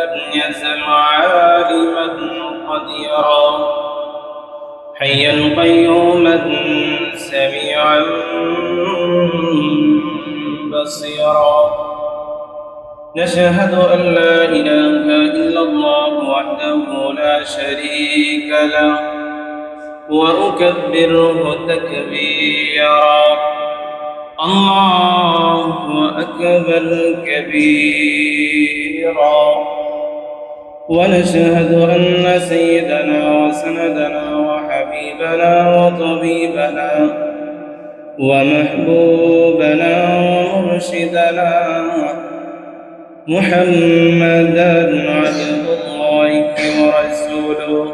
لم يزل عالما قديرا حيا قيوما سميعا بصيرا نشهد أن لا إله إلا الله وحده لا شريك له وأكبره تكبيرا الله أكبر كبيرا ونشهد أن سيدنا وسندنا وحبيبنا وطبيبنا ومحبوبنا ومرشدنا محمدا عبد الله ورسوله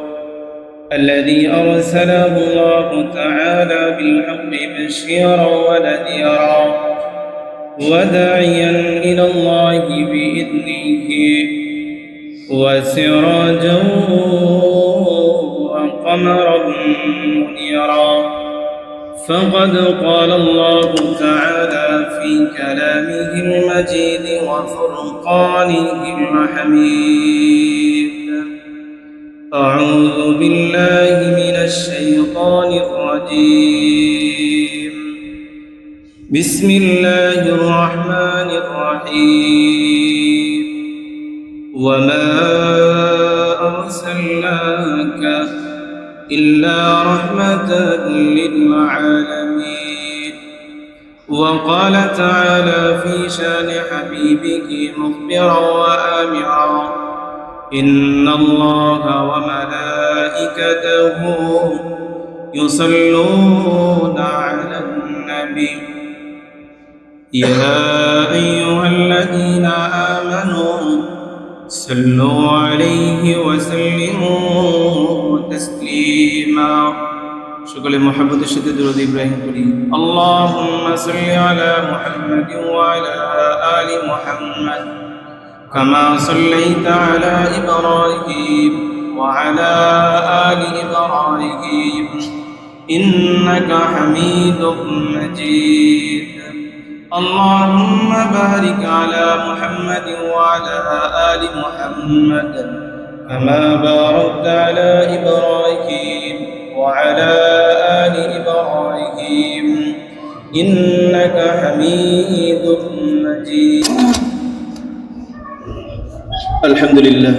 الذي أرسله الله تعالى بالحق بشيرا ونذيرا وداعيا إلى الله بإذنه وسراجا وقمرا منيرا فقد قال الله تعالى في كلامه المجيد وفرقانه الحميد أعوذ بالله من الشيطان الرجيم بسم الله الرحمن الرحيم وما أرسلناك إلا رحمة للعالمين وقال تعالى في شان حبيبه مخبرا وآمرا إن الله وملائكته يصلون على النبي يا أيها الذين آمنوا صلوا عليه وسلموا تسليما شكرا محمد الشديد رضي إبراهيم كريم اللهم صل على محمد وعلى آل محمد كما صليت على إبراهيم وعلى آل إبراهيم إنك حميد مجيد اللهم بارك على محمد وعلى آل محمد كما باركت على إبراهيم وعلى آل إبراهيم إنك حميد مجيد আলহামদুলিল্লাহ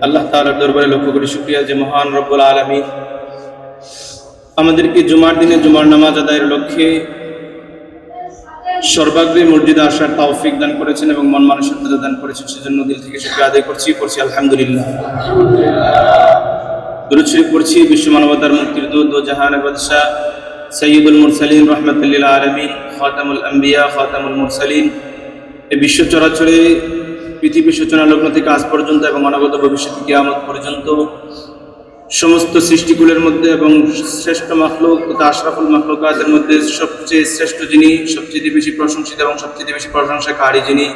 আল্লাহ তাআলার দরবারে লক্ষ কোটি শুকরিয়া যে মহান রব্বুল আলামিন আমাদেরকে জুমার দিনে জুমার নামাজ আদায়ের লক্ষ্যে সর্বাগ্রে মসজিদে আসার তৌফিক দান করেছেন এবং মন মানসিকতা দান করেছেন সেজন্য দিল থেকে শুকরিয়া আদায় করছি আলহামদুলিল্লাহ। দুরূদ শরীফ পড়ছি বিশ্ব মানবতার মুক্তির দূত ও জাহানের বাদশা সাইয়্যিদুল মুরসালিন রাহমাতুল লিল আলামিন খাতামুল আম্বিয়া খাতামুল মুরসালিন এই বিশ্ব চরাচরে পৃথিবীর সূচনা লগ্ন থেকে আজ পর্যন্ত এবং অনাগত ভবিষ্যৎ কিয়ামত পর্যন্ত সমস্ত সৃষ্টিকুলের মধ্যে এবং শ্রেষ্ঠ মাখলুক তথা আশরাফুল মাখলুকাতের মধ্যে সবচেয়ে শ্রেষ্ঠ যিনি, সবচেয়ে বেশি প্রশংসিত এবং সবচেয়ে বেশি প্রশংসাকারী যিনি,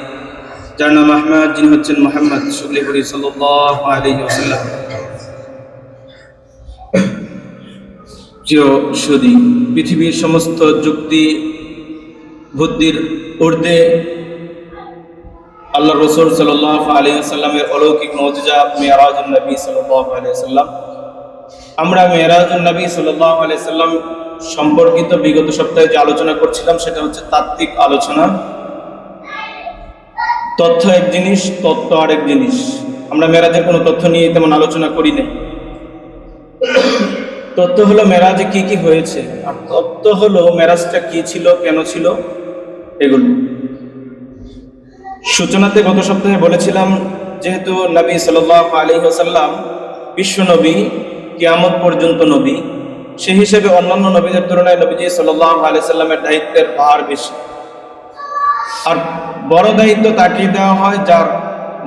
যার নাম আহমদ, যিনি হচ্ছেন মুহাম্মদ সাল্লাল্লাহু আলাইহি ওয়াসাল্লাম। প্রিয় সুধী, পৃথিবীর সমস্ত যুক্তি বুদ্ধির ঊর্ধ্বে আল্লাহ রাসূল সাল্লাল্লাহু আলাইহি ওয়াসাল্লামের অলৌকিক মুজিজা মিরাজুন নবী সাল্লাল্লাহু আলাইহি ওয়াসাল্লাম। আমরা মিরাজুন নবী সাল্লাল্লাহু আলাইহি ওয়াসাল্লাম সম্পর্কিত বিগত সপ্তাহে যে আলোচনা করছিলাম সেটা হচ্ছে তাত্ত্বিক আলোচনা। তথ্য এক জিনিস, তত্ত্ব আরেক জিনিস। আমরা মেরাজের কোনো তথ্য নিয়ে তেমন আলোচনা করি না। তথ্য হলো মেরাজে কি কি হয়েছে, আর তত্ত্ব হলো মেরাজটা কি ছিল, কেন ছিল, এগুলো। সূচনাতে গত সপ্তাহে বলেছিলাম যেহেতু নবী সাল্লাল্লাহু আলাইহি ওয়াসাল্লাম বিশ্ব নবী, কিয়ামত পর্যন্ত নবী, সেই হিসেবে অন্যান্য নবীদের তুলনায় নবীজি সাল্লাল্লাহু আলাইহি ওয়াসাল্লামের দায়িত্বের ভার বেশি। আর বড় দায়িত্ব তাকে দেওয়া হয় যার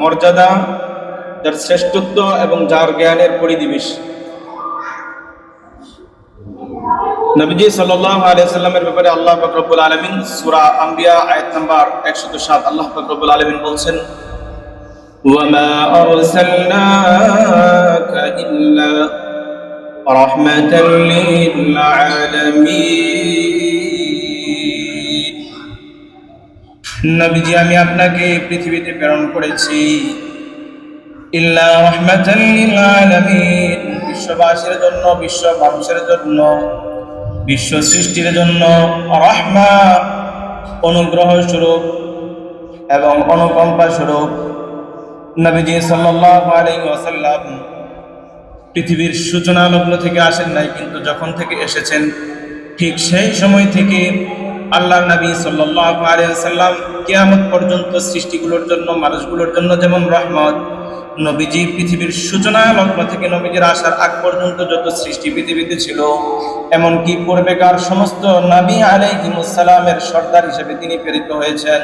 মর্যাদা, যার শ্রেষ্ঠত্ব এবং যার জ্ঞানের পরিধি বেশি। নবীজি সাল্লাল্লাহু আলাইহি ওয়াসাল্লামের ব্যাপারে আল্লাহ পাক রব্বুল আলামিন সূরা আম্বিয়া আয়াত নাম্বার 107 আল্লাহ পাক রব্বুল আলামিন বলছেন, ওয়ামা আরসালনাকা ইল্লা রাহমাতাল লিল আলামিন। নবীজি, আমি আপনাকে পৃথিবীতে প্রেরণ করেছি ইল্লা রাহমাতাল লিল আলামিন, বিশ্ববাসীর জন্য, বিশ্ব মানুষের জন্য, বিশ্ব সৃষ্টির জন্য রাহমা, অনুগ্রহ স্বরূপ এবং অনুকম্পা স্বরূপ নবীজি সাল্লাল্লাহু আলাইহি ওয়াসাল্লাম পৃথিবীর সূচনা লগ্ন থেকে আসেন নাই, কিন্তু যখন থেকে এসেছেন ঠিক সেই সময় থেকে আল্লাহর নবী সাল্লাল্লাহু আলাইহি ওয়াসাল্লাম কিয়ামত পর্যন্ত সৃষ্টিগুলোর জন্য, মানুষগুলোর জন্য যেমন রহমত, নবীজি পৃথিবীর সূচনা লগ্ন থেকে নবীজির আসার আগ পর্যন্ত যত সৃষ্টি পৃথিবীতে ছিল, এমনকি পূর্বেকার সমস্ত নবী আলাইহিমুস সালামের সর্দার হিসেবে তিনি প্রেরিত হয়েছেন,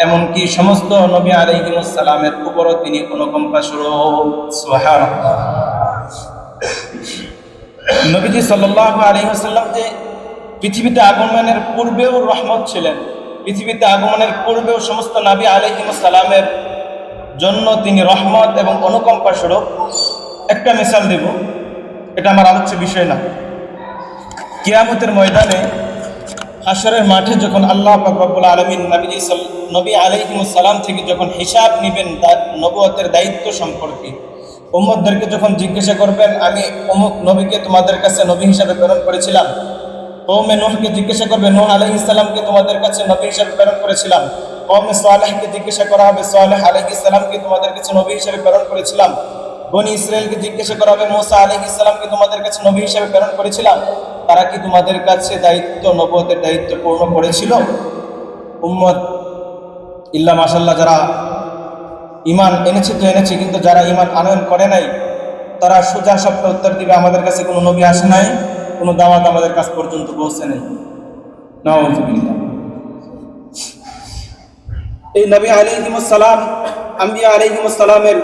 এমনকি সমস্ত নবী আলাইহিমুস সালামের উপরও তিনি অনুকম্পা স্বরূপ। সুবহানাল্লাহ। নবীজি সাল্লাল্লাহু আলাইহি ওয়াসাল্লাম যে পৃথিবীতে আগমনের পূর্বেও রহমত ছিলেন, পৃথিবীতে আগমনের পূর্বেও সমস্ত নবী আলাইহিমুস সালামের জন্য তিনি রহমত এবং অনুকম্পা স্বরূপ। একটা মিসাল দেব, এটা আমার আলোচ্য বিষয় না। কিয়ামতের ময়দানে হাশরের মাঠে যখন আল্লাহ পাক রব্বুল আলামিন নবী আলাইহিমুস সালাম থেকে যখন হিসাব নেবেন তার নবুয়তের দায়িত্ব সম্পর্কে, উম্মতদেরকে যখন জিজ্ঞাসা করবেন, আমি অমুক নবীকে তোমাদের কাছে নবী হিসাবে প্রেরণ করেছিলাম, কওমে নূহকে জিজ্ঞাসা করবে, নূহ আলাইহিস সালামকে তোমাদের কাছে নবী হিসাবে প্রেরণ করেছিলাম, কওমে সালেহকে জিজ্ঞাসা করা হবে, সালেহ আলাইহিস সালামকে তোমাদের কাছে নবী হিসাবে প্রেরণ করেছিলাম, বনি ইসরায়েলকে জিজ্ঞাসা করা হবে, মুসা আলাইহিস সালামকে তোমাদের কাছে নবী হিসাবে প্রেরণ করেছিলাম, তারা কি তোমাদের কাছে দায়িত্ব, নবুয়তের দায়িত্ব পূর্ণ করেছিল? উম্মত ইল্লা মাশাআল্লাহ, যারা ঈমান এনেছে তো এনেছে, কিন্তু যারা ঈমান আনয়ন করে নাই তারা সোজা শব্দে উত্তর দিবে, আমাদের কাছে কোনো নবী আসে নাই, কোনো দাওয়াত আমাদের কাছ পর্যন্ত পৌঁছে নাই। নাউযুবিল্লাহ। এই নবী আলাইহিমুস সালাম, আম্বিয়া আলাইহিমুস সালামের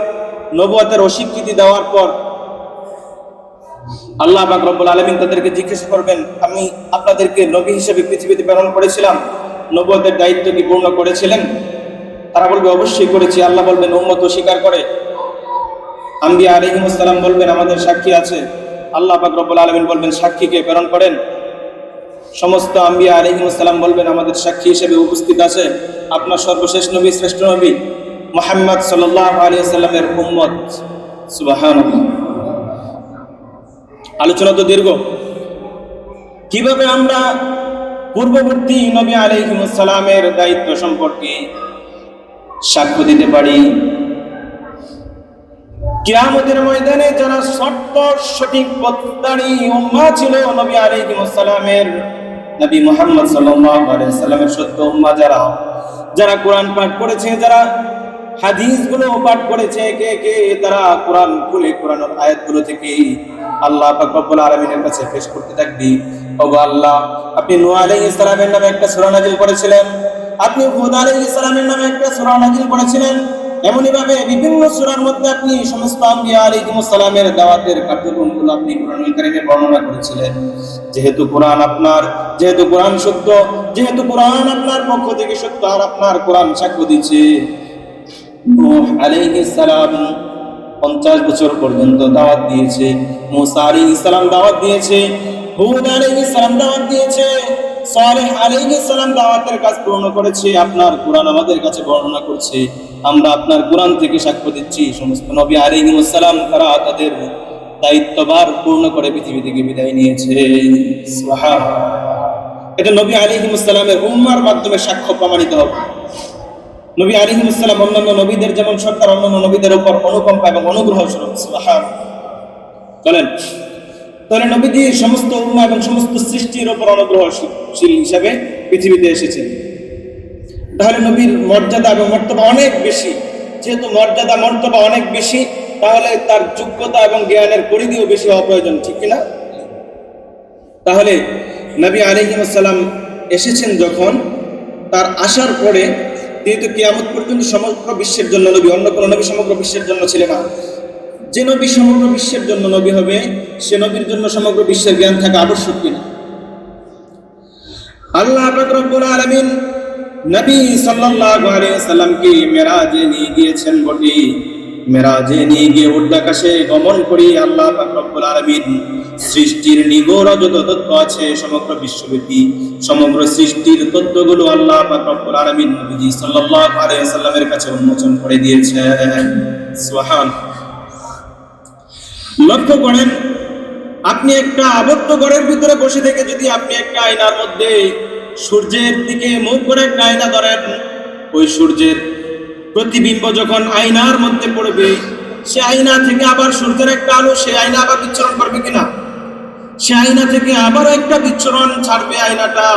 নবুয়তের অস্বীকৃতি দেওয়ার পর আল্লাহ পাক রব্বুল আলামিন তাদেরকে জিজ্ঞাসা করবেন, আমি আপনাদেরকে নবী হিসেবে পৃথিবীতে প্রেরণ করেছিলাম, নবুয়তের দায়িত্ব কি পূর্ণ করেছিলেন? তারা বলবে, অবশ্যই করেছি। আল্লাহ বলবেন, উম্মত অস্বীকার করে? আম্বিয়া আলাইহিমুস সালাম বলবেন, আমাদের সাক্ষী আছে। আল্লাহ পাক রব্বুল আলামিন বলবেন, সাক্ষীকে প্রেরণ করেন। সমস্ত আম্বিয়া আলাইহিমুস সালাম বলবেন, আমাদের সাক্ষী হিসেবে উপস্থিত আছে আপনার সর্বশেষ নবী, শ্রেষ্ঠ নবী মুহাম্মদ সাল্লাল্লাহু আলাইহি ওয়াসাল্লামের উম্মত। সুবহানাল্লাহ। আলোচনা তো দীর্ঘ। কিভাবে আমরা পূর্ববর্তী নবী আলাইহিমুস সালামের দায়িত্ব সম্পর্কে সাক্ষ্য দিতে পারি? কিয়ামতের ময়দানে যারা সঠিক পথধারী উম্মাহ ছিল নবী আলাইহিমুস সালামের, নবী মুহাম্মদ সাল্লাল্লাহু আলাইহি ওয়াসাল্লামের সত্য উম্মাহ, যারা কোরআন পাঠ করেছে, যারা হাদিসগুলো পাঠ করেছে, কে তারা কোরআন খুলে কোরআনের আয়াতগুলো থেকে আল্লাহ পাক রব্বুল আলামিনের কাছে পেশ করতে থাকবে, ওগো আল্লাহ, আপনি নূহ আলাইহিস সালামের নামে একটা সূরা নাযিল করেছিলেন, আপনি হুদ আলাইহিস সালামের নামে একটা সূরা নাযিল করেছিলেন, এমনই ভাবে বিভিন্ন সূরার মধ্যে আপনি সমস্ত আম্বিয়া আলাইহিমুস সালামের দাওয়াতের কার্যক্রমগুলো আপনি কোরআনুল কারীমে বর্ণনা করেছিলেন। যেহেতু কোরআন সত্য, যেহেতু কোরআন আপনার পক্ষ থেকে সত্য, আর আপনার কোরআন সাক্ষ্য দিচ্ছে, নূহ আলাইহিস সালাম 50 বছর পর্যন্ত দাওয়াত দিয়েছে, মুসা আলাইহিস সালাম দাওয়াত দিয়েছে, হুদ আলাইহিস সালাম দাওয়াত দিয়েছে, সালেহ আলাইহিস সালাম দাওয়াতের কাজ পূর্ণ করেছে। আপনার কোরআন আমাদের কাছে বর্ণনা করছে, আমরা আপনার কোরআন থেকে সাক্ষ্য দিচ্ছি, সমস্ত নবী আলাইহিমুস সালাম তারা তাদের দায়িত্বভার পূর্ণ করে পৃথিবী থেকে বিদায় নিয়েছে। সুবহানাল্লাহ। এটা নবী আলাইহিমুস সালামের উম্মাহর মাধ্যমে সাক্ষ্য প্রমাণিত হবে। নবী আলাইহিমুস সালাম অন্যান্য নবীদের যেমন সরকার, অন্যান্য নবীদের উপর অনুকম্পা এবং অনুগ্রহ স্বরূপ। সুবহানাল্লাহ। চলেন, তাহলে নবীজি সমস্ত উম্মাহ এবং সমস্ত সৃষ্টির উপর অনুগ্রহশীল হিসাবে পৃথিবীতে এসেছেন। তাহলে নবীর মর্যাদা এবং মর্তবা অনেক বেশি। যেহেতু মর্যাদা মর্তবা অনেক বেশি, তাহলে তার যোগ্যতা এবং জ্ঞানের পরিধিও বেশি হওয়া প্রয়োজন, ঠিক কিনা? তাহলে নবী আলাইহিস সালাম এসেছেন যখন, তার আসার পরে তিনি তো কিয়ামত পর্যন্ত সমগ্র বিশ্বের জন্য নবী, অন্য কোনো নবী সমগ্র বিশ্বের জন্য ছিলেন না। যে নবী সমগ্র বিশ্বের জন্য নবী হবে, সে নবীর জন্য সমগ্র বিশ্বের জ্ঞান থাকা আবশ্যক কিনা? আল্লাহ পাক রব্বুল আলামিন নবী সাল্লাল্লাহু আলাইহি ওয়াসাল্লামকে মেরাজে নিয়ে গিয়েছেন বটে। মেরাজে নিয়ে গিয়ে উর্ধ্বাকাশে গমন করি আল্লাহ পাক রব্বুল আলামিন সৃষ্টির নিগূঢ় যত তত্ত্ব আছে সমগ্র বিশ্বব্যাপী, সমগ্র সৃষ্টির তত্ত্বগুলো আল্লাহ পাক রব্বুল আলামিন নবীজি সাল্লাল্লাহু আলাইহি ওয়াসাল্লামের কাছে উন্মোচন করে দিয়েছেন। সুবহানাল্লাহ। লক্ষ্য করেন, আপনি একটা আবদ্ধ ঘরের ভিতরে বসে থেকে যদি আপনি একটা আয়নার মধ্যে সূর্যের দিকে মুখ করে একটা আয়না ধরেন, ওই সূর্যের প্রতিবিম্ব যখন আয়নার মধ্যে পড়বে, সে আয়না থেকে আবার সূর্যের একটা আলো সে আয়না আবার বিচ্ছুরণ করবে কিনা? সে আয়না থেকে আবার একটা বিচ্ছুরণ ছাড়বে আয়নাটা।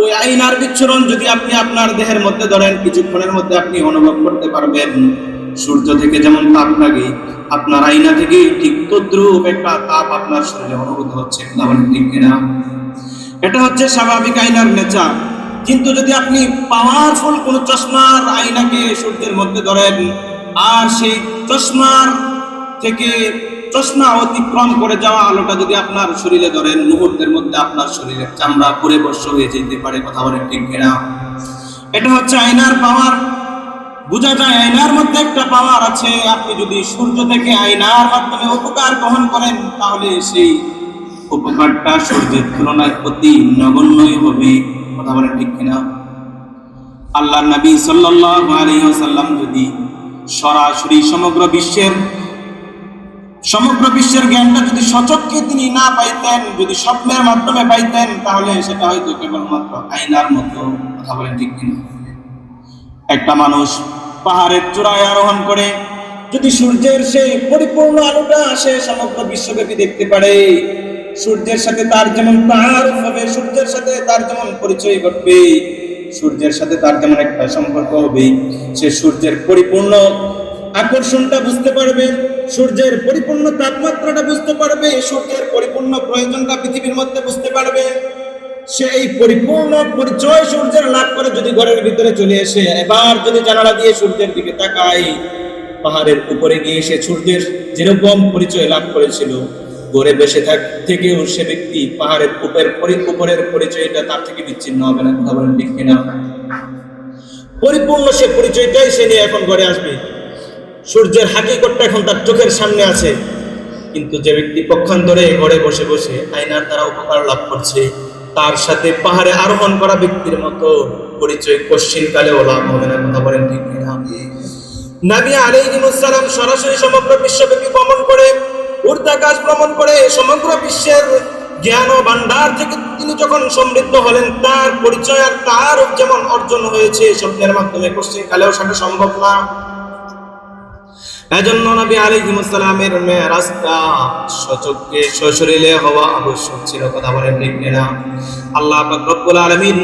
ওই আয়নার বিচ্ছুরণ যদি আপনি আপনার দেহের মধ্যে ধরেন, কিছুক্ষণের মধ্যে আপনি অনুভব করতে পারবেন সূর্য থেকে যেমন তাপ লাগে, আপনার আয়না থেকে ঠিক তদ্রূপ একটা তাপ আপনার শরীরে অনুভূত হচ্ছে। ঠিক কিনা? এটা হচ্ছে স্বাভাবিক আয়নার নেচার। কিন্তু যদি আপনি পাওয়ারফুল কোন চশমার আয়নাকে সূর্যের মধ্যে ধরেন, আর সেই চশমার থেকে চশমা অতিক্রম করে যাওয়া আলোটা যদি আপনার শরীরে ধরেন, মুহূর্তের মধ্যে আপনার শরীরের চামড়া পুড়ে ভস্ম হয়ে যেতে পারে। কথা বলেন ঠিক কিনা? এটা হচ্ছে আয়নার পাওয়ার। বোঝা যায় আয়নার মধ্যে একটা পাওয়ার আছে। আপনি যদি সূর্য থেকে আয়নার মাধ্যমে উপকার গ্রহণ করেন, তাহলে সেই উপকারটা সূর্যের তুলনায় অতি নগণ্যই হবে। কথা বলেন ঠিক কিনা? আল্লাহর নবী সাল্লাল্লাহু আলাইহি ওয়াসাল্লাম যদি সরাসরি সমগ্র বিশ্বের জ্ঞানটা যদি সচক্ষে তিনি না পাইতেন, যদি স্বপ্নের মাধ্যমে পাইতেন, তাহলে সেটা হয়তো কেবলমাত্র আয়নার মতো। কথা বলেন ঠিক কিনা? একটা মানুষ পাহাড়ের চূড়ায় আরোহণ করে যদি সূর্যের সেই পরিপূর্ণ আলোটা সে সমগ্র বিশ্বব্যাপী দেখতে পারে, সূর্যের সাথে তার যেমন তাআরুফ হবে, সূর্যের সাথে তার যেমন পরিচয় ঘটবে, সূর্যের সাথে তার যেমন একটা সম্পর্ক হবে, সে সূর্যের পরিপূর্ণ আকর্ষণটা বুঝতে পারবে, সূর্যের পরিপূর্ণ তাপমাত্রাটা বুঝতে পারবে, সূর্যের পরিপূর্ণ প্রয়োজনটা পৃথিবীর মধ্যে বুঝতে পারবে। সেই পরিপূর্ণ পরিচয় সূর্যের লাভ করে যদি ঘরের ভিতরে চলে এসে এবার যদি জানালা দিয়ে সূর্যের দিকে তাকায়, পাহাড়ের উপরে গিয়ে সে সূর্যের যেরকম পরিচয় লাভ করেছিল, ঘরে বসে থেকেও সে ব্যক্তি পাহাড়ের উপরের পরিচয়টা তার থেকে বিচ্ছিন্ন হবে না। কথা বলেন ঠিক কিনা? পরিপূর্ণ সে পরিচয়টাই সে নিয়ে এখন ঘরে আসবে। সূর্যের হাকিকতটা এখন তার চোখের সামনে আছে। কিন্তু যে ব্যক্তি পক্ষান্তরে ঘরে বসে বসে আয়নার দ্বারা উপকার লাভ করছে, তার সাথে পাহাড়ে আরোহণ করা ব্যক্তির মতো পরিচয় কোশ্চিন কালেও লাভ হবে না। কথা বলেন ঠিক কিনা? নবী আলাইহিস সালাম সরাসরি সমগ্র বিশ্বব্যাপী ভ্রমণ করে, ঊর্ধ্বাকাশ ভ্রমণ করে সমগ্র বিশ্বের জ্ঞান ও ভান্ডার থেকে তিনি যখন সমৃদ্ধ হলেন, তার পরিচয় আর তার যেমন অর্জন হয়েছে স্বপ্নের মাধ্যমে, কোশ্চিন কালেও সেটা সম্ভব না। এজন্য নবী আলাইহিস সালামের মেরাজটা সচক্ষে সশরীরে হওয়া আবশ্যক ছিল। কথা বলেন ঠিক কিনা? আল্লাহ পাক রব্বুল আলামিন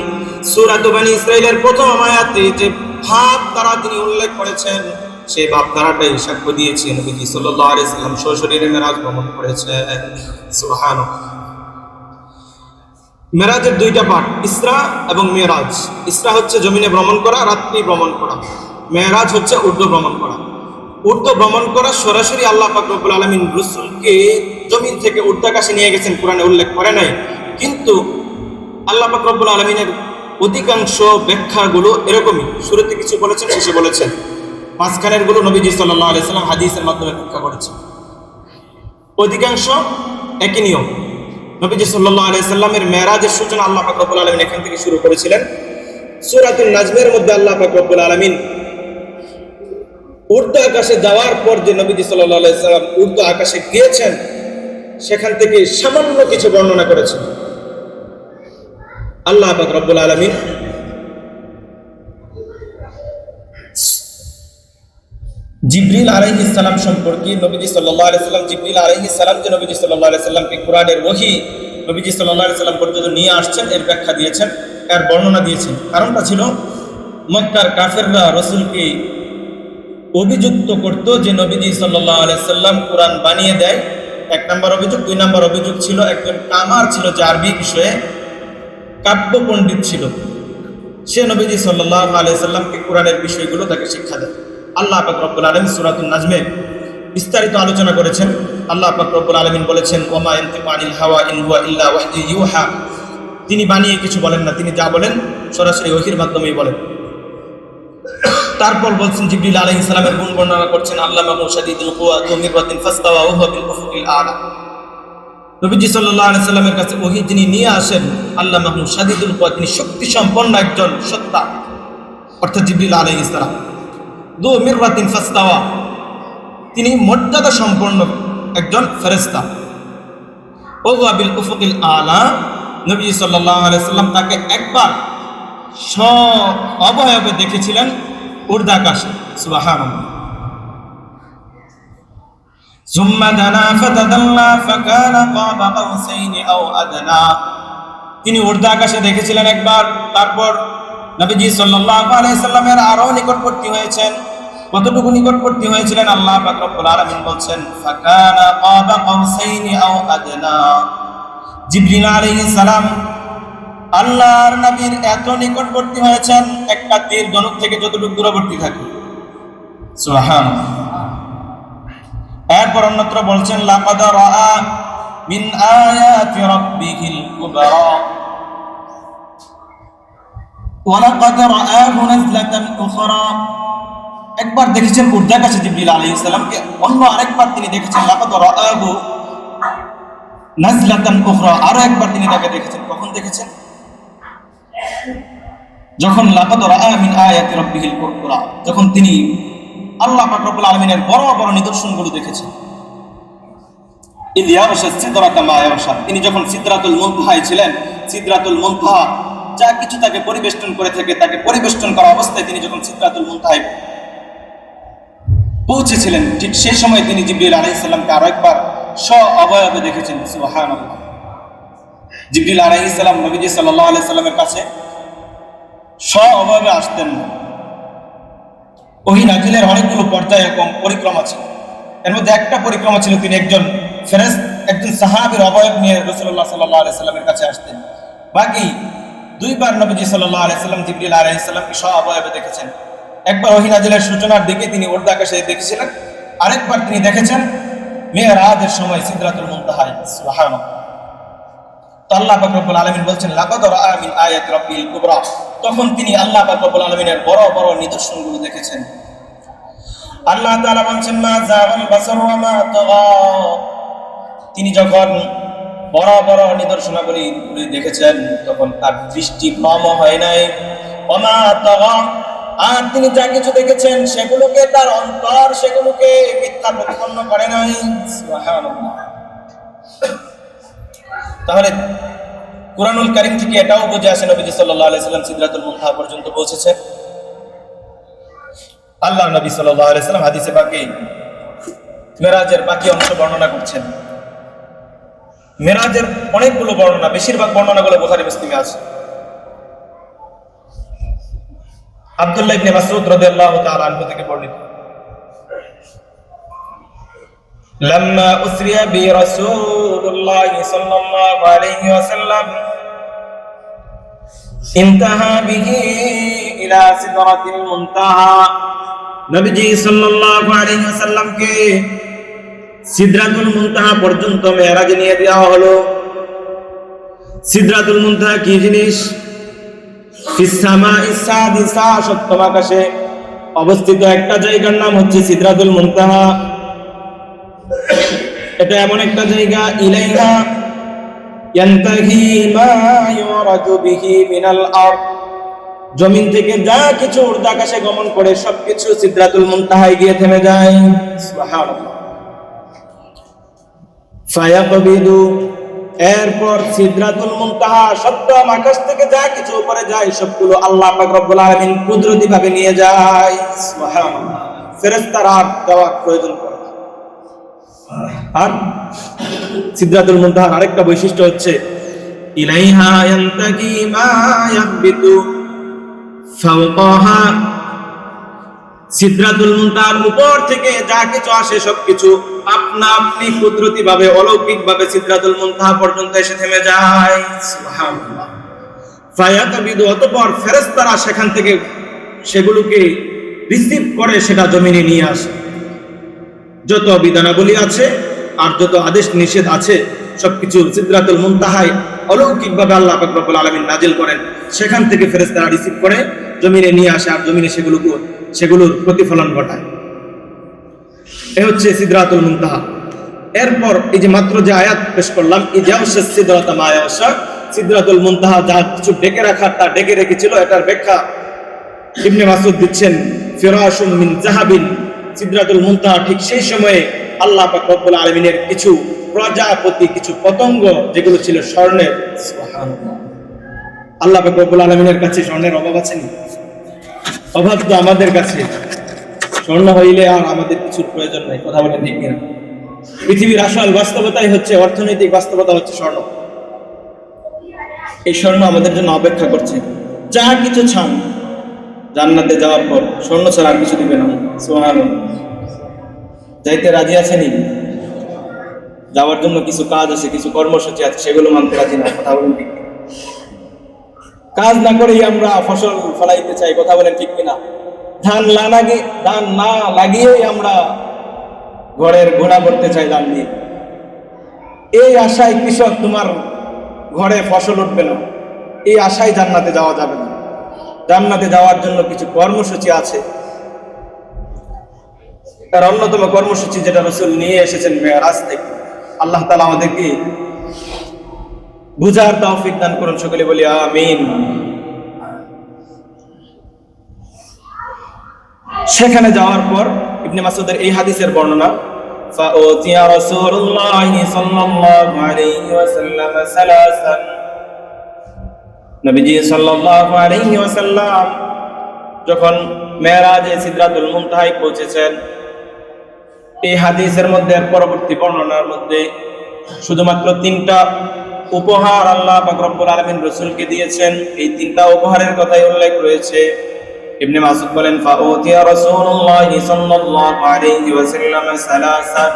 সূরা বনী ইসরাঈলের প্রথম আয়াতে যে ভাব দ্বারা তিনি উল্লেখ করেছেন, সেই ভাব দ্বারাটাই সাক্ষ্য দিয়েছে নবীজি সাল্লাল্লাহু আলাইহি সাল্লাম সশরীরে মেরাজ ভ্রমণ করেছেন। সুবহানাল্লাহ। মেরাজের দুইটা পার্ট, ইসরা এবং মেরাজ। ইসরা হচ্ছে জমিনে ভ্রমণ করা, রাত্রি ভ্রমণ করা। মেরাজ হচ্ছে ঊর্ধ্ব ভ্রমণ করা। ঊর্ধ্ব ভ্রমণ করা সরাসরি আল্লাহ পাক রব্বুল আলামিন রাসূলকে জমিন থেকে ঊর্ধ্বাকাশে নিয়ে গেছেন, কোরআনে উল্লেখ করে নাই। কিন্তু আল্লাহ পাক রব্বুল আলামিনের অধিকাংশ ব্যাখ্যাগুলো এরকমই, শুরুতে কিছু বলেছেন, শেষে বলেছেন। মাঝখানের গুলো নবীজি সাল্লাল্লাহু আলাইহি সাল্লাম হাদিসের মাধ্যমে ব্যাখ্যা করেছেন। অধিকাংশ একই নিয়ম। নবীজি সাল্লাল্লাহু আলাইহি সাল্লামের মেরাজের সূচনা আল্লাহ পাক রব্বুল আলামিন এখান থেকে শুরু করেছিলেন। সূরাতুন নাজমের মধ্যে আল্লাহ পাক রব্বুল আলামিন ঊর্ধ্ব আকাশে যাওয়ার পর যে নবীজি সাল্লাল্লাহু আলাইহি সাল্লাম ঊর্ধ্ব আকাশে গিয়েছেন, সেখান থেকে সামান্য কিছু বর্ণনা করেছেন। আল্লাহ পাক রব্বুল আলামিন জিবরিল আলাইহিস সালাম সম্পর্কে নবীজি সাল্লাল্লাহু আলাইহি সাল্লাম জিবরিল আলাইহিস সালাম যে নবীজি সাল্লাল্লাহু আলাইহি সাল্লামকে কোরআনের ওহী নবীজি সাল্লাল্লাহু আলাইহি সাল্লাম পর্যন্ত নিয়ে আসছেন, এর ব্যাখ্যা দিয়েছেন, এর বর্ণনা দিয়েছেন। কারণটা ছিল মক্কার কাফেররা রাসূলকে অভিযুক্ত করত যে নবীজি সাল্লাল্লাহু আলাইহি সাল্লাম কোরআন বানিয়ে দেয়। এক নম্বর অভিযোগ। দুই নম্বর অভিযোগ ছিল একজন কামার ছিল যে আরবি বিষয়ে কাব্য পণ্ডিত ছিল, সে নবীজি সাল্লাল্লাহু আলাইহি সাল্লামকে কোরআনের বিষয়গুলো তাকে শিক্ষা দেয়। আল্লাহ পাক রব্বুল আলামিন সূরাতুন নাজমে বিস্তারিত আলোচনা করেছেন। আল্লাহ পাক রব্বুল আলামিন বলেছেন, ওমা ইয়ানতিকু আনিল হাওয়া ইন হুয়া ইল্লা ওয়াহয়ুন ইউহা। তিনি বানিয়ে কিছু বলেন না, তিনি যা বলেন সরাসরি ওহীর মাধ্যমেই বলেন। তারপর বলছেন জিবরিল আলাইহিস সালামের গুণ বর্ণনা করছেন, আল্লামাহু শাদীদুল কুওয়া যু মিররাতিন ফাসতাওয়া ওয়া হুয়া বিল উফুকিল আ'লা। নবীজি সাল্লাল্লাহু আলাইহি সাল্লামের কাছে ওহী যিনি নিয়ে আসেন, আল্লামাহু শাদীদুল কুওয়া, তিনি শক্তি সম্পন্ন একজন সত্তা, অর্থাৎ জিবরিল আলাইহিস সালাম। যু মিররাতিন ফাসতাওয়া, তিনি মর্যাদা সম্পন্ন একজন ফেরেশতা। ওয়া বিল উফুকিল আলা, নবী সাল্লাল্লাহু আলাইহি সাল্লাম তাকে একবার অবয়বে দেখেছিলেন ঊর্ধ্বাকাশে। সুবহানাল্লাহ। সুম্মা দানা ফাতাদাল্লা ফাকানা কাবা কাউসাইনি আও আদনা, তিনি ঊর্ধ্বাকাশে দেখেছিলেন একবার, তারপর নবীজি সাল্লাল্লাহু আলাইহি সাল্লামের আরো নিকটবর্তী হয়েছেন। কতটুকু নিকটবর্তী হয়েছিলেন আল্লাহ পাক রব্বুল আলামিন বলছেন ফাকানা কাবা কাউসাইনি আও আদনা। জিবরিল আলাইহিস সালাম আল্লাহর নবীর এত নিকটবর্তী হয়েছেন একটা তীর ধনুক থেকে যতটুকু দূরবর্তী থাকে। সুবহানাল্লাহ। এরপর অন্যত্র বলছেন লাকাদ রাআ মিন আয়াতি রাব্বিহিল কুবরা ওয়া লাকাদ রাআহু নাজলাতান উখরা। একবার দেখেছেন ঊর্ধ্বাকাশে জিবরিল আলাইহিস সালামকে, অন্য আরেকবার তিনি দেখেছেন লাকাদ রাআহু নাজলাতান উখরা, আরো একবার তিনি তাকে দেখেছেন। কখন দেখেছেন? যখন লাকাদ রাআ মিন আয়াতি রাব্বিহিল কুবরা, যখন তিনি আল্লাহ পাক রব্বুল আলামিনের বড় বড় নিদর্শনগুলো দেখেছেন। তিনি যখন সিদরাতুল মুনতাহায় ছিলেন, সিদরাতুল মুনতাহা যা কিছু তাকে পরিবেষ্টন করে থাকে, তাকে পরিবেষ্টন করা অবস্থায় তিনি যখন সিদরাতুল মুনতাহায় পৌঁছেছিলেন, ঠিক সেই সময় তিনি জিবরিল আলাইহিস সালামকে আরো একবার অবয়বে দেখেছেন। সুবহানাল্লাহ। জিবরিল আলাইহিস সালাম নবীজি সাল্লাল্লাহু আলাইহি সাল্লামের কাছে অবয়বে আসতেন না। ওহী নাজিলের অনেকগুলো পর্যায় এবং পরিক্রমা ছিল। এর মধ্যে একটা পরিক্রমা ছিল তিনি একজন সাহাবীর অবয়ব নিয়ে রাসূলুল্লাহ সাল্লাল্লাহু আলাইহি সাল্লামের কাছে আসতেন। বাকি দুইবার নবীজি সাল্লাল্লাহু আলাইহি সাল্লাম জিবরিল আলাইহিস সালামকে অবয়বে দেখেছেন। একবার ওহী নাজিলের সূচনার দিকে তিনি ঊর্ধ্বাকাশে দেখেছিলেন, আরেকবার তিনি দেখেছেন মিরাজের সময় সিদরাতুল মুনতাহায়। সুবহানাল্লাহ। তো আল্লাহ পাক রব্বুল আলামিন বলছেন লাকাদ রাআ মিন আয়াতি রাব্বিল কুবরা, তখন তিনি আল্লাহ পাক রব্বুল আলামিনের বড় বড় নিদর্শনগুলো দেখেছেন। আল্লাহ তাআলা বলছেন মা যাগাল বাসার ওয়া মা তাগা, তিনি যখন বড় বড় নিদর্শনাবলী দেখেছেন তখন তার দৃষ্টি ভ্রম হয় নাই। ওয়া মা তাগা, আর তিনি যা কিছু দেখেছেন সেগুলোকে তার অন্তর সেগুলোকে মিথ্যা প্রতিপন্ন করে নাই। সুবহানাল্লাহ। তাহলে কুরআনুল কারীম থেকে এটাও বুঝে আসে নবী সাল্লাল্লাহু আলাইহি সাল্লাম সিদরাতুল মুনতাহা পর্যন্ত পৌঁছেছেন। আল্লাহর নবী সাল্লাল্লাহু আলাইহি সাল্লাম হাদিসে পাকে মেরাজের বাকি অংশ বর্ণনা করছেন। মেরাজের অনেকগুলো বর্ণনা, বেশিরভাগ বর্ণনাগুলো বুখারী মুসলিমে আছে। আব্দুল্লাহ ইবনে মাসউদ রাদিয়াল্লাহু তাআলা আনহু থেকে বর্ণিত لما أسري برسول الله صلى الله عليه وسلم انتهى به إلى سدرة المنتهى, নবীজি সাল্লাল্লাহু আলাইহি ওয়াসাল্লাম কে সিদরাতুল মুনতাহা পর্যন্ত মেরাজ নিয়ে দেওয়া হলো। সিদরাতুল মুনতাহা কি জিনিস? ফিস সামাইস সাদিসা, সপ্তম আকাশে অবস্থিত একটা জায়গার নাম হচ্ছে সিদরাতুল মুনতাহা। এটা এমন একটা জায়গা ইলাইহা ইয়ানতাহি মা ইউরাজু বিহি মিনাল আরদ, জমিন থেকে যা কিছু ঊর্ধ্বাকাশে গমন করে সবকিছু সিদরাতুল মুনতাহায় গিয়ে থেমে যায়। সুবহানাল্লাহ। ফায়াকবিদু, এরপর সিদরাতুল মুনতাহা সপ্তম আকাশ থেকে যা কিছু উপরে যায় সবগুলো আল্লাহ পাক রব্বুল আলামিন কুদরতি ভাবে নিয়ে যায়। সুবহানাল্লাহ। ফেরেশতারা দেওয়ার প্রয়োজন পড়ে। আর সিদরাতুল মুনতাহার আরেকটা বৈশিষ্ট্য হচ্ছে ইলাইহা ইয়ানতাকি মা ইয়াহবিতু ফাওকাহা, সিদরাতুল মুনতাহার উপর থেকে যা কিছু আসে সবকিছু আপনা আপনি কুদরতি ভাবে অলৌকিক ভাবে সিদরাতুল মুনতাহা পর্যন্ত এসে থেমে যায়। সুবহানাল্লাহ। ফায়াতাবিদু, অতঃপর ফেরেশতারা সেখান থেকে সেগুলোকে রিসিভ করে সেটা জমিনে নিয়ে আসে। যত বিধানাবলী আছে আর যত আদেশ নিষেধ আছে সবকিছু সিদরাতুল মুনতাহায় অলৌকিকভাবে আল্লাহ পাক রব্বুল আলামিন নাজিল করেন, সেখান থেকে ফেরেশতারা রিসিভ করে জমিনে নিয়ে আসে আর জমিনে সেগুলোর প্রতিফলন ঘটায়। এই হচ্ছে সিদরাতুল মুনতাহা। এরপর এই যে মাত্র যে আয়াত পেশ করলাম, ইজাউশাস সিদরাতা মা ইয়াশা, সিদরাতুল মুনতাহা যা কিছু ডেকে রাখা তা ডেকে রেখেছিল, এটার ব্যাখ্যা ইবনে মাসউদ দিচ্ছেন ফিরাশুম মিন যাহাবিন, সিদরাতুল মুনতাহা ঠিক সেই সময়ে আল্লাহ পাক রব্বুল আলামিনের কিছু প্রজাপতি, কিছু পতঙ্গ যেগুলো ছিল স্বর্ণের। সুবহানাল্লাহ। আল্লাহ পাক রব্বুল আলামিনের কাছে স্বর্ণের অভাব আছে নি? অভাব তো আমাদের কাছে। স্বর্ণ হইলে আর আমাদের কিছুর প্রয়োজন নাই। কথা বলেন ঠিক কিনা? পৃথিবীর আসল বাস্তবতাই হচ্ছে, অর্থনৈতিক বাস্তবতা হচ্ছে স্বর্ণ। এই স্বর্ণ আমাদের জন্য অপেক্ষা করছে। যা কিছু চান জান্নাতে যাওয়ার পর স্বর্ণ ছাড়া আর কিছু দিবে না। সুবহানাল্লাহ। যাইতে রাজি আছেন? যাওয়ার জন্য কিছু কাজ আছে, কিছু কর্মসূচি আছে, সেগুলো মানতে রাজি না। কথা বলেন ঠিক কিনা? কাজ না করেই আমরা ফসল ফলাইতে চাই। কথা বলেন ঠিক কিনা? ধান না লাগিয়েই আমরা ঘরের ঘোড়া করতে চাই ধান দিয়ে। এই আশায় কৃষক তোমার ঘরে ফসল উঠবে না, এই আশায় জান্নাতে যাওয়া যাবে না। জান্নাতে যাওয়ার জন্য কিছু কর্মসূচি আছে। তার অন্যতম কর্মসূচি যেটা রাসূল নিয়ে এসেছেন মেরাজ থেকে। আল্লাহ তাআলা আমাদেরকে বুঝার তৌফিক দান করুন। সকলে বলি আমিন। সেখানে যাওয়ার পর ইবনে মাসউদের এই হাদিসের বর্ণনা, ফাউতিয়া রাসূলুল্লাহ সাল্লাল্লাহু আলাইহি ওয়াসাল্লাম সালাসান, নবীজি সাল্লাল্লাহু আলাইহি ওয়াসাল্লাম যখন মেরাজে সিদরাতুল মুনতাহায় পৌঁছেছেন, এই হাদিসের মধ্যে পরবর্তী বর্ণনার মধ্যে শুধুমাত্র 3টা উপহার আল্লাহ পাক রব্বুল আলামিন রাসূলকে দিয়েছেন। এই 3টা উপহারের কথাই উল্লেখ রয়েছে। ইবনে মাসউদ বলেন, ফাউতিয়া রাসূলুল্লাহ সাল্লাল্লাহু আলাইহি ওয়াসাল্লাম সালাসান,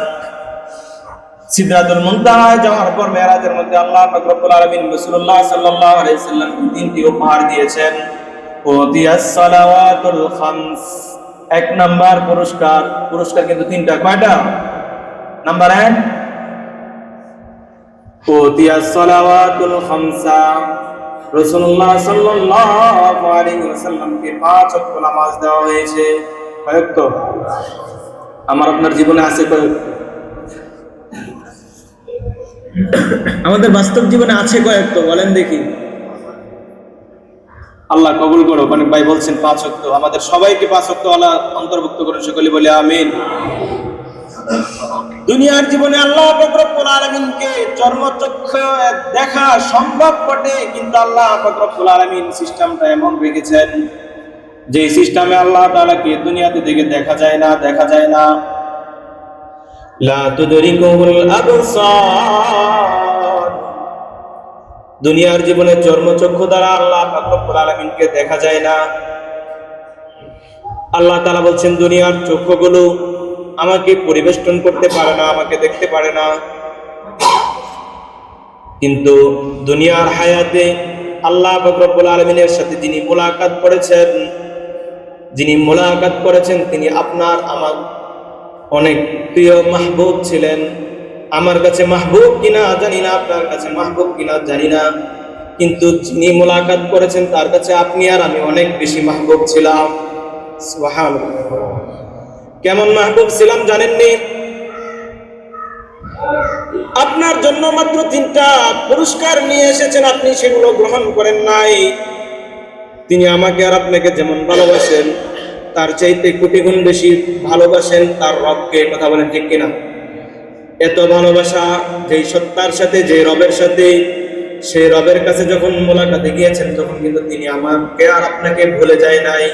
সিদরাতুল মুনতাহায় যাওয়ার পর মেরাজের মধ্যে আল্লাহ পাক রব্বুল আলামিন রাসূলুল্লাহ সাল্লাল্লাহু আলাইহি ওয়াসাল্লামকে 3টি উপহার দিয়েছেন। উতিয়াস সালাওয়াতুল খামস, 1 নাম্বার পুরস্কার কিন্তু 3টা। কয়টা? নাম্বার 1, উতিয়াস সালাওয়াতুল খামসা, রাসূলুল্লাহ সাল্লাল্লাহু আলাইহি ওয়াসাল্লামকে 5 ওয়াক্ত নামাজ দেওয়া হয়েছে। কয় ওয়াক্ত? আমার আপনার জীবনে আছে কয়? আমাদের বাস্তব জীবনে আছে কয় ওয়াক্ত? বলেন দেখি। আল্লাহ কবুল করো। অনেক ভাই বলছেন 5 ওয়াক্ত। আমাদের সবাইকে 5 ওয়াক্ত আল্লাহ অন্তর্ভুক্ত করুন। সকলে বলে আমিন। দুনিয়ার জীবনে আল্লাহ পাক রব্বুল আলামিনকে চর্মচক্ষে দেখা সম্ভব বটে, কিন্তু আল্লাহ পাক রব্বুল আলামিন সিস্টেমটা এমন রেখেছেন যে সিস্টেমে আল্লাহ তাআলাকে দুনিয়াতে দেখে দেখা যায় না। লা তুদরিকুল আবসার, দুনিয়ার জীবনে চর্মচক্ষু দ্বারা আল্লাহ পাক রব্বুল আলামিনকে দেখা যায় না। আল্লাহ তাআলা বলছেন দুনিয়ার চক্ষুগুলো আমাকে পরিবেষ্টন করতে পারে না, আমাকে দেখতে পারে না। কিন্তু দুনিয়ার হায়াতে আল্লাহ পাক রব্বুল আলামিনের সাথে যিনি মোলাকাত করেছেন তিনি আপনার আমার অনেক প্রিয় মাহবুব ছিলেন। আমার কাছে মাহবুব কিনা জানি না, আপনার কাছে মাহবুব কিনা জানি না, কিন্তু যিনি মোলাকাত করেছেন তার কাছে আপনি আর আমি অনেক বেশি মাহবুব ছিলাম। সুবহানাল্লাহ। কেমন মাহবুব ছিলাম জানেননি? আপনার জন্য মাত্র 3টা পুরস্কার নিয়ে এসেছেন, আপনি সেগুলো গ্রহণ করেন নাই। তিনি আমাকে আর আপনাকে যেমন ভালোবাসেন তার চাইতে কোটি গুণ বেশি ভালোবাসেন তার রবকে। কথা বলেন ঠিক কিনা? এত ভালোবাসা যেই সত্তার সাথে, যে রবের সাথে, সেই রবের কাছে যখন মোলাকাতে গিয়েছেন তখন কিন্তু তিনি আমাকে আর আপনাকে ভুলে যায় নাই।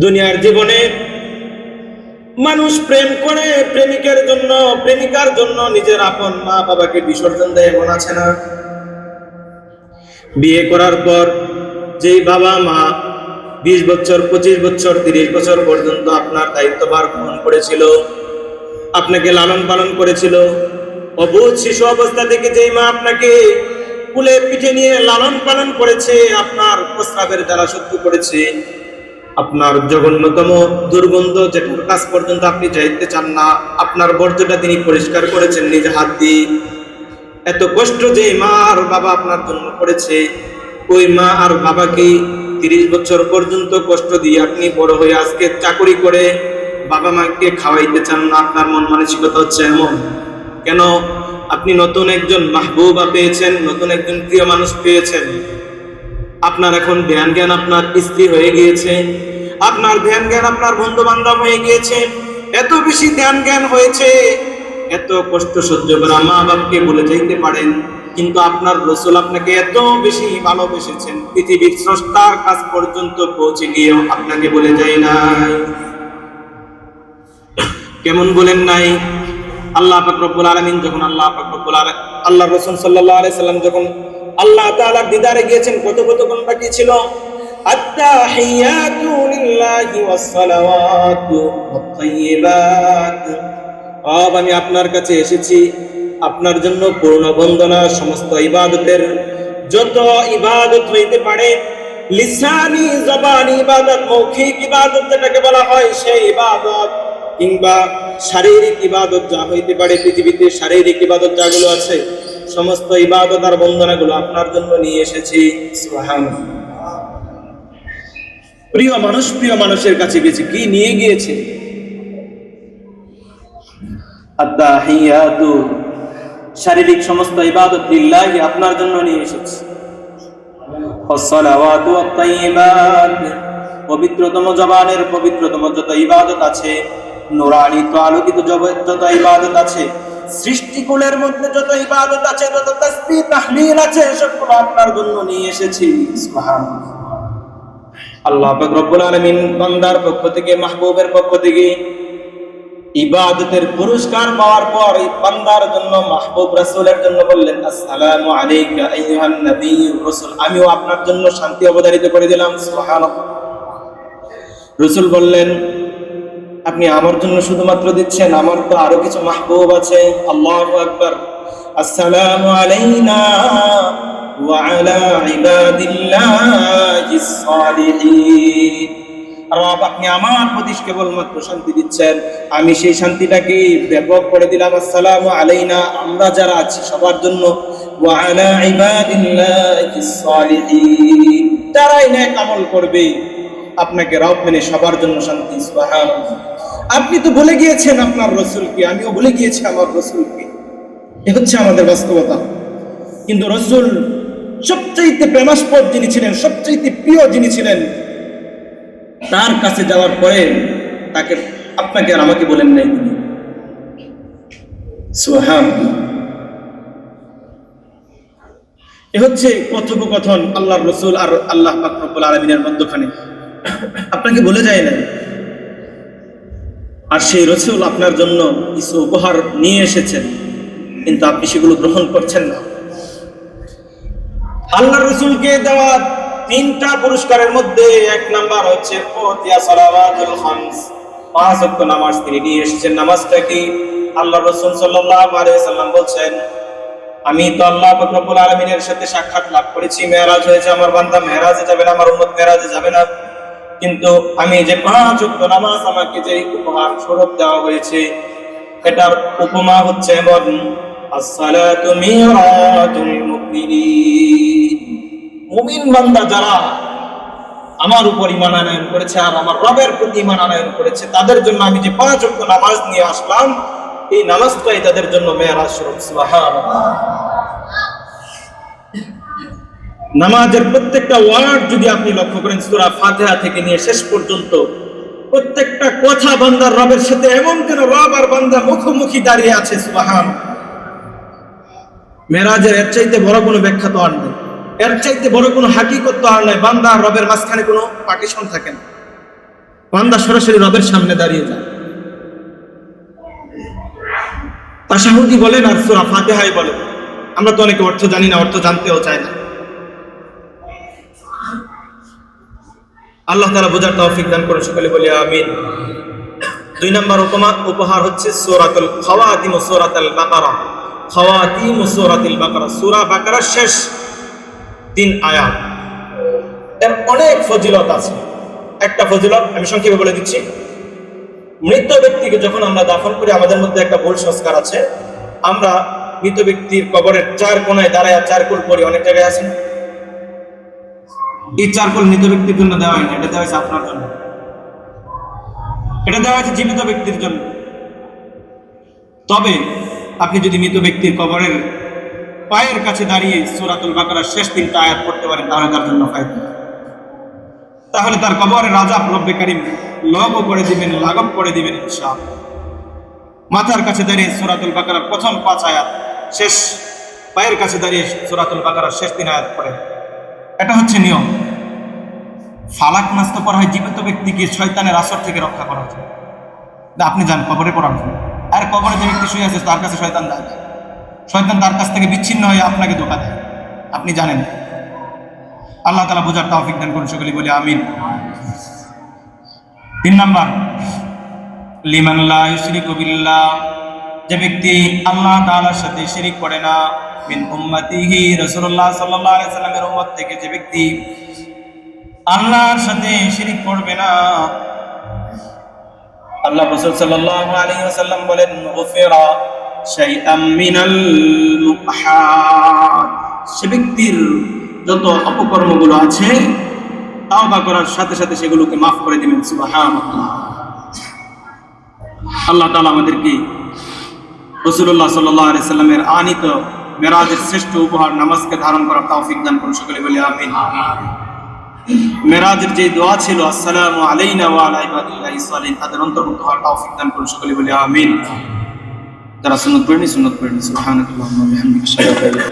দুনিয়ার জীবনে মানুষ প্রেম করে প্রেমিকার জন্য নিজের আপন মা বাবাকে বিসর্জন দেয়, এমন আছে না? বিয়ে করার পর যেই বাবা মা 20 বছর 25 বছর 30 বছর পর্যন্ত আপনার দায়িত্বভার গ্রহণ করেছিল, আপনাকে লালন পালন করেছিল, অবুঝ শিশু অবস্থা থেকে যেই মা আপনাকে কুলে পিঠে নিয়ে লালন পালন করেছে, আপনার প্রস্রাবের জ্বালা সহ্য করেছে, আপনার জঘন্যতম দুর্গন্ধ যেটার কাছ পর্যন্ত আপনি যাইতে চান না, আপনার বর্জ্যটা তিনি পরিষ্কার করেছেন নিজে হাত দিয়ে। এত কষ্ট যে মা আর বাবা আপনার জন্য করেছে, ওই মা আর বাবাকে 30 বছর পর্যন্ত কষ্ট দিয়ে আপনি বড় হয়ে আজকে চাকরি করে বাবা মাকে খাওয়াইতে চান না। আপনার মন মানসিকতা হচ্ছে এমন কেন? আপনি নতুন একজন মাহবুবা পেয়েছেন, নতুন একজন প্রিয় মানুষ পেয়েছেন। আপনার এখন ধ্যান জ্ঞান আপনার স্ত্রী হয়ে গিয়েছে, আপনার ধ্যান জ্ঞান আপনার বন্ধু বান্ধব হয়ে গিয়েছে, এত বেশি ধ্যান জ্ঞান হয়েছে, এত কষ্ট সহ্য করা মা বাপকে বলে যাইতে পারেন, কিন্তু আপনার রসুল আপনাকে এত বেশি ভালোবেসেছেন, পৃথিবীর স্রষ্টার কাছ পর্যন্ত পৌঁছে গিয়েও আপনাকে বলে যায় নাই। কেমন বলেন নাই? আল্লাহ পাক রব্বুল আলামিন যখন আল্লাহ রাসূল সাল্লাল্লাহু আলাইহি সাল্লাম যখন আল্লাহ তাআলার দিদারে গিয়েছেন, কতক্ষণ বাকি ছিল? আত্তাহিয়াতু লিল্লাহি ওয়াস সালাওয়াতু ওয়াত তাইয়্যিবাত। আমি আপনার কাছে এসেছি, আপনার জন্য পূর্ণ বন্দনা, সমস্ত ইবাদতের যত ইবাদত হইতে পারে, লিসানি জবানি ইবাদত, মৌখিক ইবাদত যেটাকে বলা হয় সেই ইবাদত, কিংবা শারীরিক ইবাদত যা হইতে পারে, পৃথিবীতে শারীরিক ইবাদত যাগুলো আছে, সমস্ত ইবাদত আর বন্দনাগুলো আপনার জন্য নিয়ে এসেছি। সুবহানাল্লাহ। প্রিয় মানুষের কাছে গেছে, কি নিয়ে গিয়েছে? আত্তাহিয়াতু, শারীরিক সমস্ত ইবাদত লিল্লাহি, আপনার জন্য নিয়ে এসেছি। ওয়াসসালাওয়াতু ওয়াত তাইয়্যিবাত, পবিত্রতম জবানের পবিত্রতম যত ইবাদত আছে, নূরানি তো আলোকিত যত ইবাদত আছে, সৃষ্টিকুলের মধ্যে যত ইবাদত আছে, যত তাসবিহ তাহলিল আছে, সবগুলো আপনার জন্য নিয়ে এসেছি। সুবহানাল্লাহ। আল্লাহ পাক রব্বুল আলামিন বান্দার পক্ষ থেকে, মাহবুবের পক্ষ থেকে ইবাদতের পুরস্কার পাওয়ার পর এই বান্দার জন্য, মাহবুব রাসূলের জন্য বললেন, আসসালামু আলাইকা আইয়ুহান নাবিয়্যুর রাসূল, আমিও আপনার জন্য শান্তি অবধারিত করে দিলাম। সুবহানাল্লাহ। রাসূল বললেন, আপনি আমার জন্য শুধুমাত্র দিচ্ছেন, আমার তো আরো কিছু মাহবুব আছে। আল্লাহু আকবার। আসসালামু আলাইনা ওয়া আলা ইবাদিল্লাহিস সালিহিন। রব, আপনি আমার প্রতি কেবলমাত্র শান্তি দিচ্ছেন, আমি সেই শান্তিটাকে ব্যাপক করে দিলাম। আসসালামু আলাইনা, আমরা যারা আছি সবার জন্য, ওয়া আলা ইবাদিল্লাহিস সালিহিন, যারাই নেক আমল করবে আপনাকে রব মেনে সবার জন্য শান্তি। সুবহানাল্লাহ। আপনি তো ভুলে গিয়েছেন আপনার রাসূলকে, আমিও ভুলে গিয়েছি আমার রাসূলকে। এ হচ্ছে আমাদের বাস্তবতা। কিন্তু রাসূল সবচেয়ে প্রেমাস্পদ যিনি ছিলেন, সবচেয়ে প্রিয় যিনি ছিলেন, তার কাছে যাওয়ার পরে তাকে, আপনাকে আর আমাকে বলেন নাই তিনি। সুবহানাল্লাহ। এ হচ্ছে কথোপকথন আল্লাহর রাসূল আর আল্লাহ পাক রব্বুল আলামিনের মধ্যখানে, আপনাকে বলে যায় না। আর সেই রাসূল আপনার জন্য কিছু উপহার নিয়ে এসেছেন, কিন্তু আপনি সেগুলো গ্রহণ করছেন না। আল্লাহর রাসূলকে দেওয়া তিনটা পুরস্কারের মধ্যে এক নাম্বার হচ্ছে ওতিয়া সালাওয়াতুল খামস, 5 ওয়াক্ত নামাজ তিনি নিয়ে এসেছেন। নামাজটা কি? আল্লাহর রাসূল সাল্লাল্লাহু আলাইহি সাল্লাম বলছেন, আমি তো আল্লাহ পাক রব্বুল আলামিনের সাথে সাক্ষাৎ লাভ করেছি, মেরাজ হয়েছে, আমার বান্দা মেরাজে যাবে না, আমার উম্মত মেরাজে যাবে না, কিন্তু আমি যে 5 ওয়াক্ত নামাজ আমাকে যে উপহার স্বরূপ দেওয়া হয়েছে, এটার উপমা হচ্ছে এমন, as-salatu miratul mu'minin, মুমিন বান্দা যারা আমার উপর ঈমান আনয়ন করেছে আর আমার রবের প্রতি ঈমান আনয়ন করেছে, তাদের জন্য আমি যে 5 ওয়াক্ত নামাজ নিয়ে আসলাম, এই নামাজটাই তাদের জন্য মেরাজ স্বরূপ। সুবহানাল্লাহ। নামাজের প্রত্যেকটা ওয়ার্ড যদি আপনি লক্ষ্য করেন, সূরা ফাতিহা থেকে নিয়ে শেষ পর্যন্ত প্রত্যেকটা কথা বান্দার রবের সাথে এমন যেন রব আর বান্দা মুখোমুখি দাঁড়িয়ে আছে। সুবহানাল্লাহ। মেরাজের এর চাইতে বড় কোনো ব্যাখ্যা তো আর নেই, এর চাইতে বড় কোনো হাকিকত তো আর নাই। বান্দা আর রবের মাঝখানে কোনো পার্টিশন থাকে না, বান্দা সরাসরি রবের সামনে দাঁড়িয়ে যায়। তাশাহুদি বলেন আর সূরা ফাতিহাই বলেন, আমরা তো অনেকে অর্থ জানি না, অর্থ জানতেও চাই না। আল্লাহ তাআলা বোঝার তৌফিক দান করুন, সকলে বলি আমিন। 2 নম্বর উপহার হচ্ছে সূরাতুল খাওয়াতিম, সূরাতুল বাকারা। খাওয়াতিম সূরাতুল বাকারা, সূরা বাকারার শেষ 3 আয়াত, এর অনেক ফজিলত আছে। একটা ফজিলত আমি সংক্ষেপে বলে দিচ্ছি। মৃত ব্যক্তিকে যখন আমরা দাফন করি, আমাদের মধ্যে একটা ভুল সংস্কার আছে, আমরা মৃত ব্যক্তির কবরের 4 কোণায় দাঁড়ায় 4 কোণ পড়ি, অনেক জায়গায় আছে। এই 4 কোণ মৃত ব্যক্তির জন্য দেওয়া হয় না, এটা দেওয়া হয়েছে আপনার জন্য, এটা দেওয়া হয়েছে জীবিত ব্যক্তির জন্য। তবে আপনি যদি মৃত ব্যক্তির কবরের পায়ের কাছে দাঁড়িয়ে সূরাতুল বাকারার শেষ 3টা আয়াত পড়তে পারেন, তাহলে তার জন্য ফায়দা। তাহলে তার কবরের আযাব রব্বে কারীম লাঘব করে দিবেন ইনশাআল্লাহ। মাথার কাছে দাঁড়িয়ে সূরাতুল বাকারার প্রথম 5 আয়াত, শেষ পায়ের কাছে দাঁড়িয়ে সূরাতুল বাকারার শেষ 3 আয়াত পড়ে। এটা হচ্ছে নিয়ম। ফালাক নাস তো পড়া হয় জীবিত ব্যক্তিকে শয়তানের আসর থেকে রক্ষা করার জন্য। আপনি যান কবরে পড়ার জন্য, আর কবরে যে ব্যক্তি শুয়ে আছে তার কাছে শয়তান যায় না। শয়তান তার কাছ থেকে বিচ্ছিন্ন হয়ে আপনাকে ধোঁকা দেয়, আপনি জানেন। আল্লাহ তাআলা বোঝার তৌফিক দান করুন, সকলে বলি আমিন। 3 নাম্বার, লিমান লা ইউশরিকু বিল্লাহ, যে ব্যক্তি আল্লাহ তাআলার সাথে শিরিক করে না। মিন উম্মতিহি, রাসূলুল্লাহ সাল্লাল্লাহু আলাইহি সাল্লামের উম্মত থেকে যে ব্যক্তি আল্লাহর সাথে শিরিক করবে না, আল্লাহ রাসূল সাল্লাল্লাহু আলাইহি ওয়াসাল্লাম বলেন, গুফিরা শাইআম মিনাল মুকহাত, সে ব্যক্তির যত অপকর্মগুলো আছে তাওবা করার সাথে সাথে সেগুলোকে মাফ করে দিবেন। সুবহানাল্লাহ। আল্লাহ তাআলা আমাদেরকে রাসূলুল্লাহ সাল্লাল্লাহু আলাইহি সাল্লামের আনিত মেরাজের শ্রেষ্ঠ উপহার নামাজকে ধারণ করার তৌফিক দান করুন, সকলে বলি আমিন। মেরাজের যে দোয়া ছিল, আসসালামু আলাইনা ওয়া আলা ইবাদিল্লাহিস সালিহিন, তাদের অন্তর্ভুক্ত হওয়ার তৌফিক দান করুন, সকলে বলি আমিন। যারা সুন্নাত পড়েনি সুন্নাত পড়েন। সুবহানাল্লাহি ওয়া বিহামদিহি।